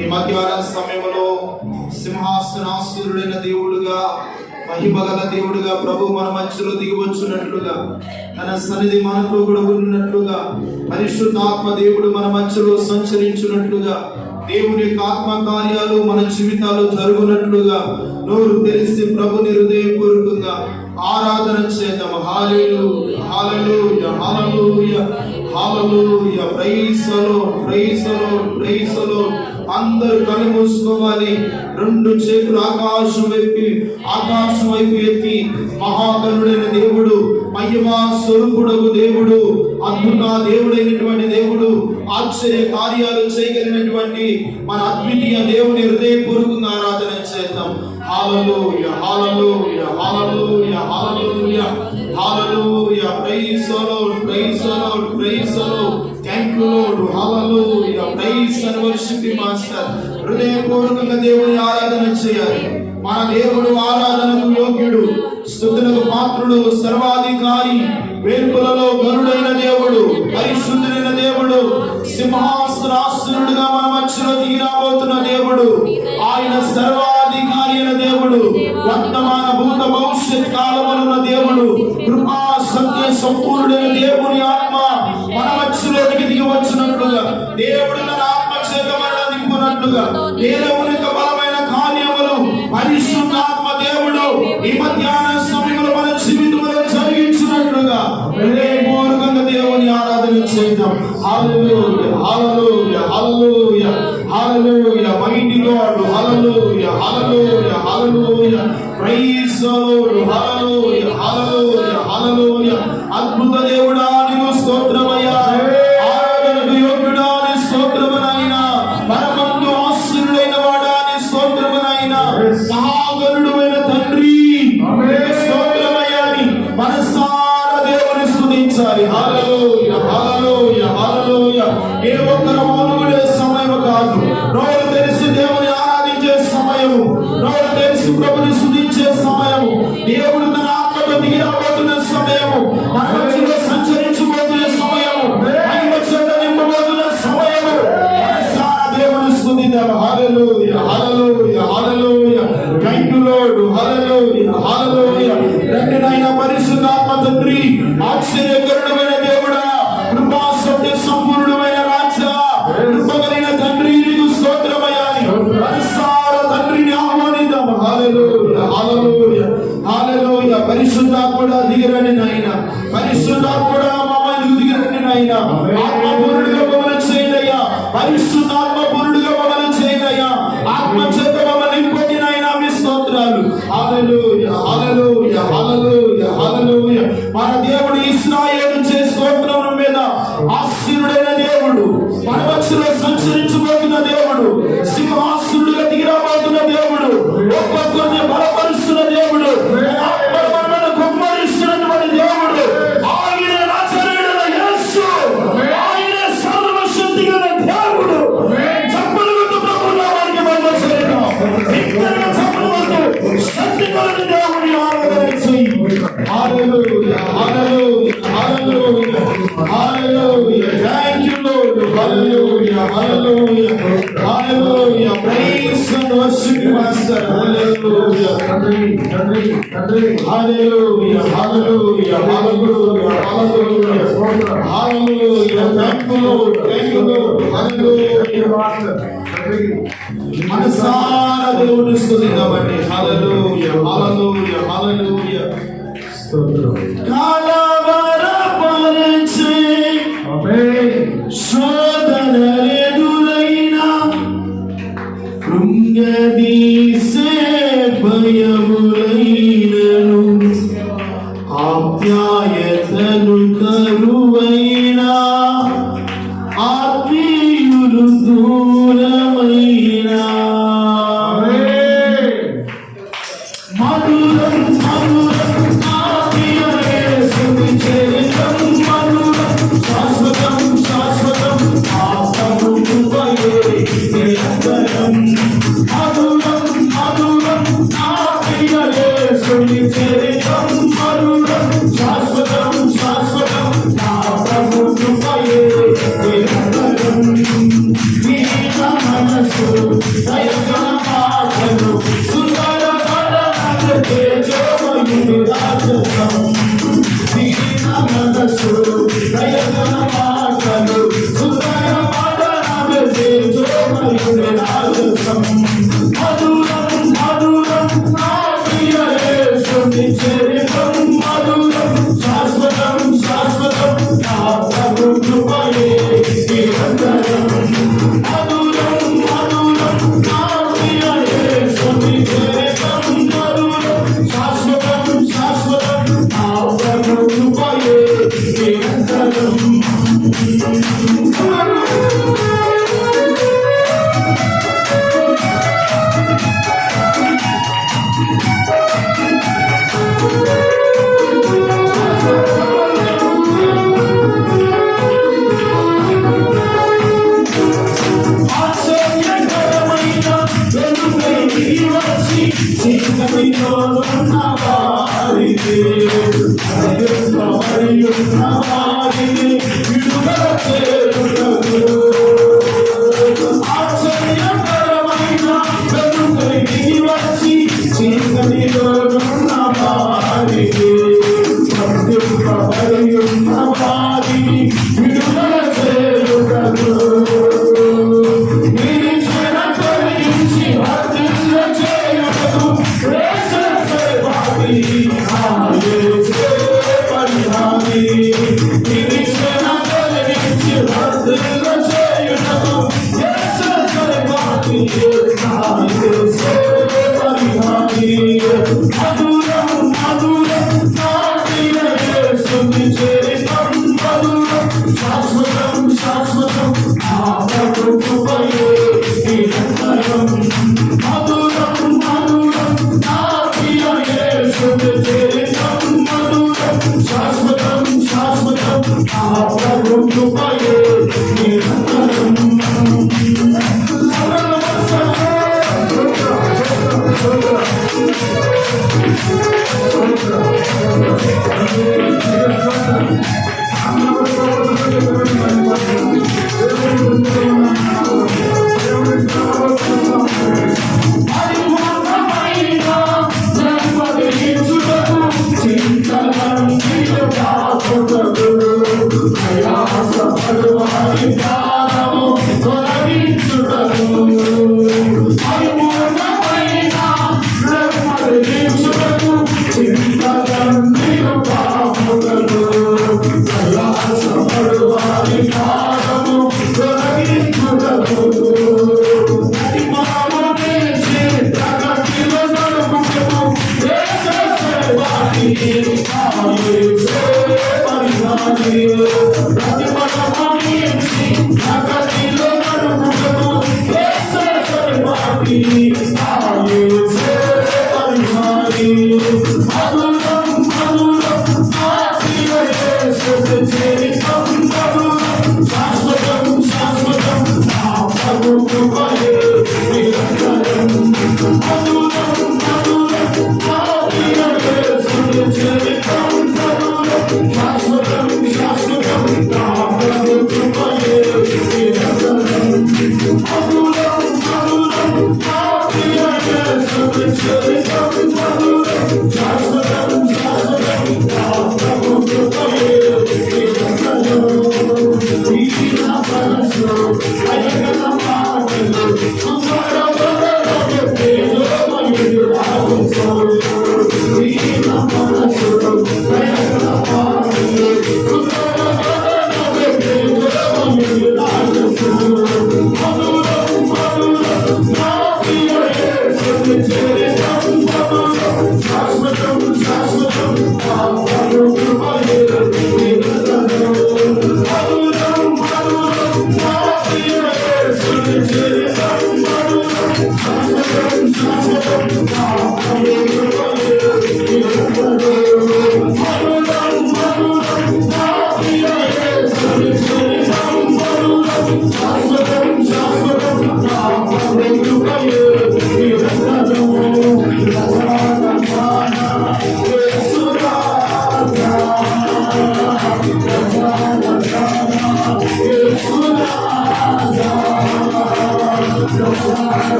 ఈ మధ్యాహ్న సమయంలో సింహాసనాసురుడైన దేవుడుగా, మహిమగల దేవుడుగా ప్రభు మన మధ్యలో దిగివచ్చున్నట్లుగా, తన సన్నిధి మనతో కూడా ఉన్నట్లుగా, పరిశుద్ధాత్మ దేవుడు మన మధ్యలో సంచరించున్నట్లుగా, దేవుని యొక్క ఆత్మ కార్యాలు మన జీవితాలు జరుగునట్లుగా నోరు తెరిచి ప్రభుని హృదయపూర్వకంగా ఆరాధన చేద్దాం. Hallelujah, hallelujah, hallelujah, hallelujah. Praise the Lord, praise the Lord, praise the Lord. అందరూ కళ్ళు మూసుకోవాలి. రెండు చేతులు ఆకాశం వైపు ఎత్తి, మహాగణుడైన దేవుడు, మహిమా స్వరూపుడగు దేవుడు, అద్భుత దేవుడైనటువంటి దేవుడు, ఆశ్చర్య కార్యాలు చేయగలిగినటువంటి మన అద్వితీయ దేవుని హృదయపూర్వకంగా ఆరాధన చేద్దాం. Hallelujah, hallelujah, hallelujah, hallelujah, hallelujah. Praise the Lord, praise the Lord, praise the Lord. Thank you Lord. Hallelujah. Praise and worship the master. హృదయపూర్వకంగా దేవుని ఆరాధన చేయాలి. మన దేవుడు ఆరాధనకు యోగ్యుడు, స్తుతులకు పాత్రుడు, సర్వాధికారి, వేర్పులలో గరుడైన దేవుడు, పరిశుద్ధుడైన దేవుడు, సింహాసనాసనుడుగా మన మధ్యలో దిగిరాబోతున్న దేవుడు, ఆయన సర్వాధికారి అయిన దేవుడు, వర్తమాన భూత భవిష్యత్ కాలములున్న దేవుడు, కృపా సత్య సంపూర్ణుడైన దేవుని ఆత్మ మన మధ్యలోకి దిగి వచ్చినట్లుగా, దేవుడు తన ఆత్మ చేత మనల్ని నింపునట్లుగా, దేవుని యొక్క బలమైన కార్యములు పరిశుద్ధాత్మ దేవుడు ఈ మధ్యాహ్న సమయంలో మన జీవితంలో జరిగించినట్లుగా హృదయపూర్వకంగా దేవుని ఆరాధన చేద్దాం. Hallelujah, hallelujah, hallelujah, hallelujah. Mighty God, hallelujah, hallelujah, hallelujah. Praise the Lord. Hallelujah, hallelujah, hallelujah. అద్భుత దేవుడా నీకు స్తోత్రమయ్యా. ఆరాధనకు యోగ్యుడా నీ స్తోత్రమునైనా. పరమందు ఆశీనుడైన వాడా నీ స్తోత్రమునైనా. మహాగణుడైన తండ్రి స్తోత్రమయ్యా అని మనసారా దేవుని స్తుతించాలి. హల్లెలూయా, హల్లెలూయా, హల్లెలూయా. ఏ ఒక్కరు మౌనముడే సమయం కాదు. నోరు తెరిచి దేవుని ఆరాధించే సమయము, నోరు తెరిచి ప్రభుని స్తుతించే సమయము, దేవుడు తన ఆత్మతో దిగి రాబోతున్న సమయము, మన మధ్యలో సంచరించబోతున్న సమయము, మహిమ చేత నింపబోతున్న సమయము. మనసారా దేవుని స్తుతిద్దాం. Hallelujah, hallelujah, hallelujah. Thank you Lord. Hallelujah, hallelujah. రెండైన పరిశుద్ధాత్మ తండ్రి, ఆశ్చర్యకరుడమైన దేవుడా, కృపా సత్య సంపూర్ణమైన రాజా, కృపగలిగిన తండ్రి నీకు స్తోత్రమయ్యా అని మనసారా తండ్రిని ఆహ్వానిద్దాం. హల్లెలూయా, హల్లెలూయా, హల్లెలూయా. పరిశుద్ధాత్ముడా దిగిరండి నాయనా, పరిశుద్ధాత్ముడా మా మధ్యకు దిగిరండి నాయనా. ఆత్మపూర్ణుడిగా మమ్మల్ని చేయండియ్యా, పరిశుద్ధాత్మ పూర్ణుడిగా మమ్మల్ని చేయండియ్యా. ఆత్మ చేత మమ్మల్ని నింపండి నాయనా. మీ స్తోత్రాలు. హల్లెలూయా, హల్లెలూయా, హల్లెలూయా, హల్లెలూయా. మన దేవుడు ఇశ్రాయేలు చే స్తోత్రముల మీద ఆశీనుడైన దేవుడు, మన మధ్యలో సంచరించబోతున్న దేవుడు, సింహాసనుడిగా దిగిరాబోతున్న దేవుడు, ఒక్కొక్కరిని బలపరుస్తున్న దేవుడు, ఆత్మను కుమ్మరిస్తున్నటువంటి దేవుడు, ఆయన నజరేయుడైన యేసు, ఆయన సర్వశక్తి గల దేవుడు. చప్పలతో ప్రభువు నామానికి మహిమ చేద్దాం. నిత్యంగా చప్పలతో శక్తి కలిగిన దేవుని ఆరాధన చేయి. Hallelujah, hallelujah, hallelujah, hallelujah. Thank you Lord. Hallelujah, hallelujah, hallelujah. Praise and worship master. Hallelujah. తండ్రి, తండ్రి, తండ్రి. Hallelujah, hallelujah, hallelujah, hallelujah, hallelujah. Thank you Lord, thank you Lord. Hallelujah master. మనసారా దేవుని స్తుతిద్దామండి. హల్లెలూయా, హల్లెలూయా, హల్లెలూయా. స్తోత్రం. కలవరపరచే శోధనలెదురైనా, కృంగదీసే భయములైనను, ఆప్యాయతను కరువైనా, ఆత్మీయులు దూరమైనా, మధురం మధురం ఆత్మీయ యేసుని చరిత్రం, మధురం శాశ్వతం శాశ్వతం ఆత్మను కృపయే నిరంతరం, మధురం మధురం ఆత్మీయ యేసుని చరిత్రం, మధురం శాశ్వతం శాశ్వతం ఆత్మను కృపయే నిరంతరం. నీ మనసు Hallelujah.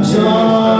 Raja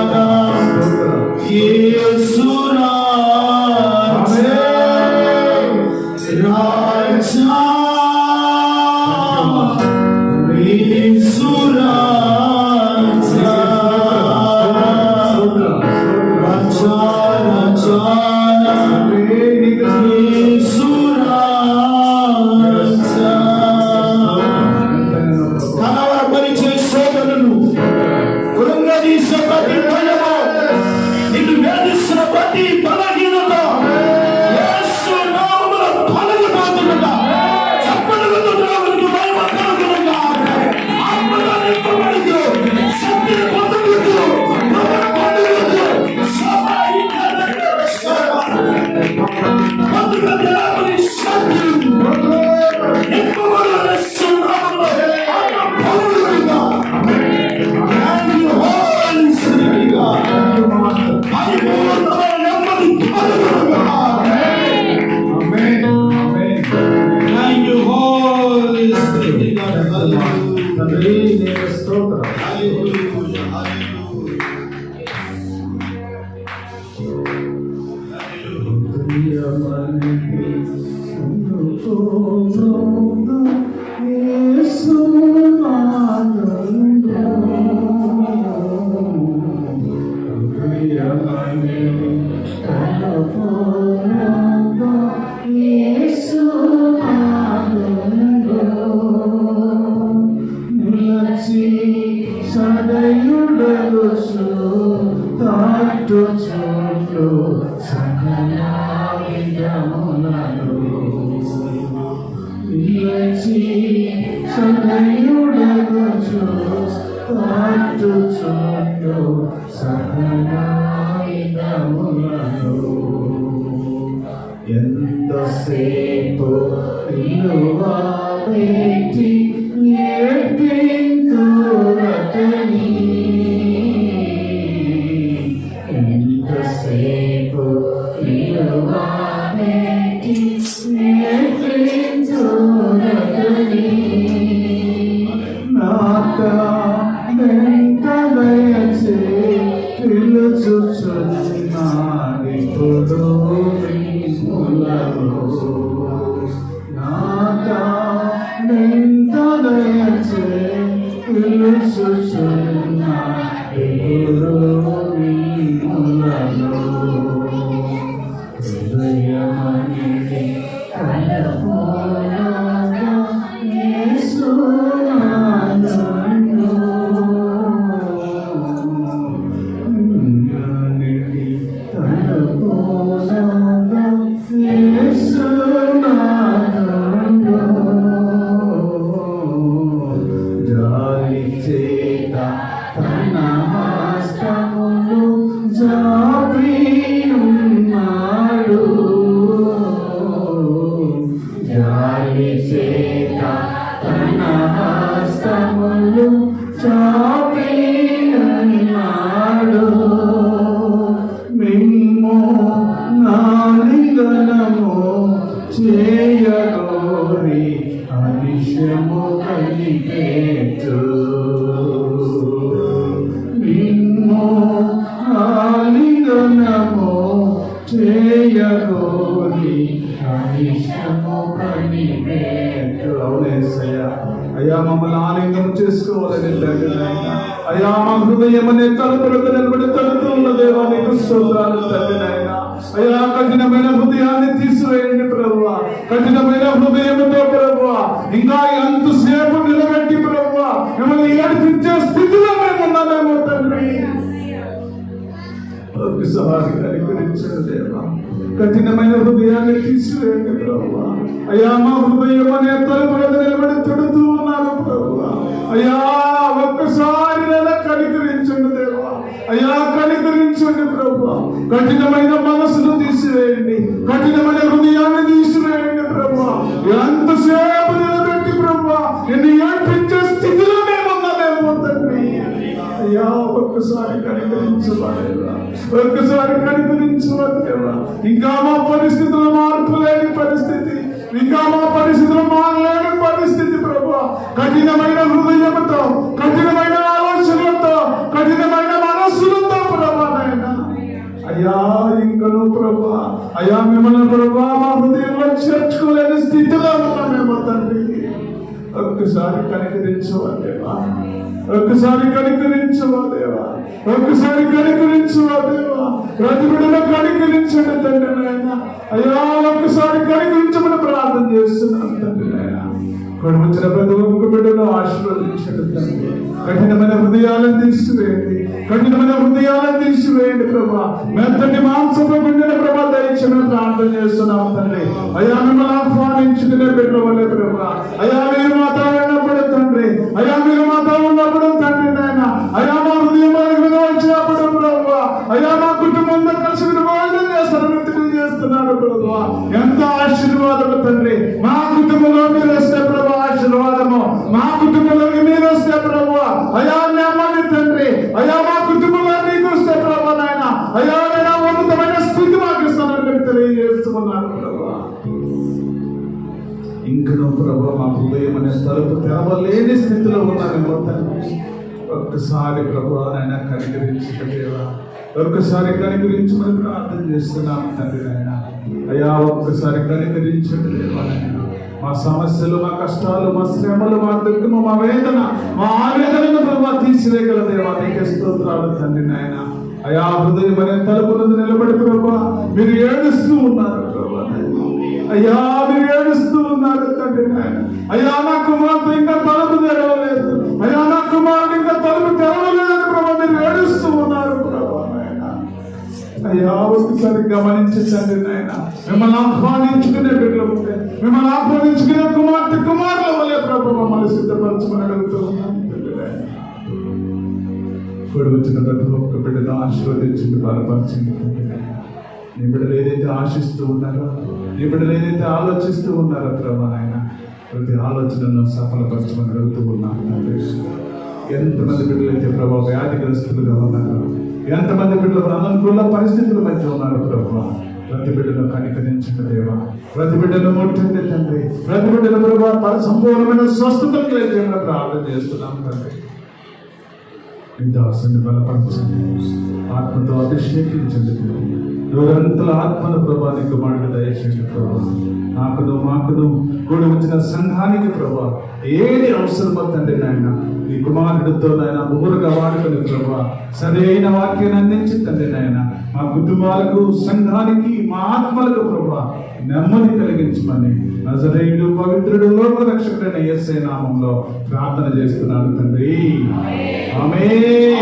చాటుచుండు సకల విధములను నిలచి సదయుడగుచు చాటుచుండు సకల విధములను ఎంతసేపు నిలువా పెట్టి నేర్పింతురతని ఎంతసేపు నిలువా పెట్టి నేర్పింతురతని నాక ఎంత దయచే పిలుచుచున్నాడిప్పుడు నాకా ఎంత దయచే పిలుచుచున్నాడిప్పుడు హృదయమని కలపోలాగా యేసునాథను కలపోలాగా యేసునాథను జాలి చేత తన హస్తములు జాపి ఉన్నాడు జాలి చేత తన హస్తములు చాపి ఉన్నాడు మిమ్ము నాలింగనము చేయగోరి అనిశము కలిగేటు మిమ్ము నాలింగనము చేయగోరి అనిశము కలిగేటు. అవునేసయ్యా, అయ్యా మమ్మల్ని ఆలింగనం చేసుకోవాలని తండ్రినైనా, అయ్యా మా హృదయం అనే తలుపులకు నిలబడి తడుతూ ఉన్న దేవా నీకు స్తోత్రాలు తండ్రినైనా. అయ్యా కఠినమైన హృదయాన్ని తీసివేయండి ప్రభువా, కఠినమైన హృదయంతో ప్రభువా ఇంకా ఎంతసేపు నిలబెట్టి ప్రభువా మిమ్మల్ని ఏడిపించే స్థితిలో మేము ఉన్నామేమో తండ్రి. ఒకసారి కనికరించిన దేవా కఠినమైన హృదయాన్ని తీసివేయండి ప్రభువా. అయ్యా మా హృదయం అనే తలుపులకు నిలబడి తడుతూ ఉన్నాను ప్రభువా. అయ్యా ఒక్కసారి కనికరించండి దేవా, అయ్యా కనికరించండి ప్రభువా. కఠినమైన మనసును తీసివేయండి, కఠినమైన హృదయాన్ని తీసివేయండి ప్రభువా. ఎంతసేపు నిలబెట్టి ప్రభువా నిన్ను ఏడ్పించే స్థితిలో మేమున్నామేమో తండ్రి. అయ్యా ఒక్కసారి కనికరించవాలేవా, ఒక్కసారి కనికరించవాలేవా. ఇంకా మా పరిస్థితులు మార్పు లేని పరిస్థితి, ఇంకా మా పరిస్థితులు మారలేని పరిస్థితి ప్రభువా. కఠినమైన హృదయంతో, కఠినమైన ఆలోచనలతో, కఠినమైన మనస్సులతో ప్రభువా నాయనా. అయ్యా ఇంకను ప్రభువా, అయ్యా మిమ్మల్ని ప్రభువా మా హృదయంలో చేర్చుకోలేని స్థితిలో ఉన్నామేమో తండ్రి. ఒక్కసారి కనికరించవాలేవా, ఒక్కసారి కనికరించవాలేవా, ఒక్కసారి కనికరించవాలేవా. ప్రతి బిడ్డలో కనికరించండి తండ్రి నాయన. అయ్యా ఒక్కసారి కనికరించమని ప్రార్థన చేస్తున్నాను తండ్రి నాయన. వచ్చిన ప్రతి ఒక్క బిడ్డను ఆశీర్వదించండి తండ్రి. కఠినమైన హృదయాలను తీసివేయండి, కఠినమైన హృదయాలను తీసివేయండి ప్రభా. మెత్తటి మాంసపు బిడ్డను ప్రభా దయచేయమని ప్రార్థన చేస్తున్నాము తండ్రి. అయ్యా మిమ్మల్ని ఆహ్వానించుకునే బిడ్డల వల్లే ప్రభా. అయ్యా మీరు మాతో ఉన్నప్పుడు తండ్రి, అయ్యా మీరు మాతో ఉన్నప్పుడు తండ్రి నాయన. అయ్యా మా హృదయానికి వచ్చినప్పుడు ప్రభా, అయ్యా మా కుటుంబంతో కలిసి భోజనం చేస్తారు, చేస్తున్నారు ప్రభా. ఎంత ఆశీర్వాదము తండ్రి. మా కుటుంబంలో మీరు వస్తే ప్రభా ఆశీర్వాదము, మా కుటుంబంలోకి మీరు వస్తే ప్రభువా అయా నెమ్మది తండ్రి. అయా మా కుటుంబంలో నీకు వస్తే ప్రభా నాయన, అయా నేను ఉన్నతమైన స్థితి మాకు ఇస్తానని తెలియజేస్తున్నాను ప్రభా. ఇంకనూ ప్రభా మా హృదయం అనే తలుపు తెరవలేని స్థితిలో ఉన్నాను తండ్రి. ఒక్కసారి ప్రభువా నాయన కనికరించదేవా, ఒక్కసారి కనికరించమని ప్రార్థన చేస్తున్నాము తండ్రి నాయన. అయ్యా ఒక్కసారి కనికరించండి దేవా నాయన. మా సమస్యలు, మా కష్టాలు, మా శ్రమలు, మా దుఃఖము, మా వేదన, మా ఆవేదనను ప్రభా తీసివేయగల దేవా నీకే స్తోత్రాలు తండ్రి నాయన. అయ్యా హృదయం అనే తలుపునందు నిలబడి ప్రభా మీరు ఏడుస్తూ ఉన్నారు ప్రభా. అయ్యా మీరు ఏడుస్తూ ఉన్నారు తండ్రి నాయన. అయ్యా నా కుమారుడు ఇంకా తలుపు తెరవలేదు, అయ్యా నా కుమారుడు ఇంకా తలుపు తెరవలేదని ప్రభా మీరు ఏడుస్తూ ఉన్నారు ప్రభా నాయన. అయ్యా ఒక్కసారి గమనించండి నాయన. మిమ్మల్ని ఆహ్వానించుకునే బిడ్డలు ఉంటే, మిమ్మల్ని ఆహ్వానించుకునే కుమార్తె కుమారుల వల్లే ప్రభు మమ్మల్ని సిద్ధపరచమని అడుగుతూ ఉన్నాను. ఇప్పుడు వచ్చిన ప్రతి ఒక్క బిడ్డను ఆశీర్వదించింది, బలపరిచింది. నీ బిడ్డలు ఏదైతే ఆశిస్తూ ఉన్నారో, నీ బిడ్డలు ఏదైతే ఆలోచిస్తూ ఉన్నారో ప్రభు ఆయన ప్రతి ఆలోచనను సఫలపరచమని అడుగుతూ ఉన్నాను తండ్రి. ఎంతమంది బిడ్డలైతే ప్రభు వ్యాధిగ్రస్తులుగా ఉన్నారు, ఎంతమంది బిడ్డలు అనుకూల పరిస్థితుల మధ్య ఉన్నారు ప్రభు, ప్రతి బిడ్డను కనికరించండి దేవా. ప్రతి బిడ్డను ముట్టండి తండ్రి. ప్రతి బిడ్డలు ప్రభు సంపూర్ణమైన స్వస్థతలు కలిగేమని ప్రార్థన చేస్తున్నాం తండ్రి. మీ దాసుని బలపరచండి, ఆత్మతో అభిషేకించండి. రోజంతల ఆత్మను ప్రభా నీకు మాట దయచేయండి ప్రభా. నాకును మాకును కూడి వచ్చిన సంఘానికి ప్రభా ఏది అవసరమో తండ్రి నాయన నీ కుమారుడితో నాయన ముగ్గురుగా వాడుకొని ప్రభా సరైన వాక్యాన్ని అందించి తండ్రి నాయన మా కుటుంబాలకు, సంఘానికి, మా ఆత్మలకు ప్రభా నెమ్మది కలిగించమని నజరేయుడు పవిత్రుడు లోకరక్షకుడైన యేసయ్య నామంలో ప్రార్థన చేస్తున్నాను తండ్రి. ఆమేన్.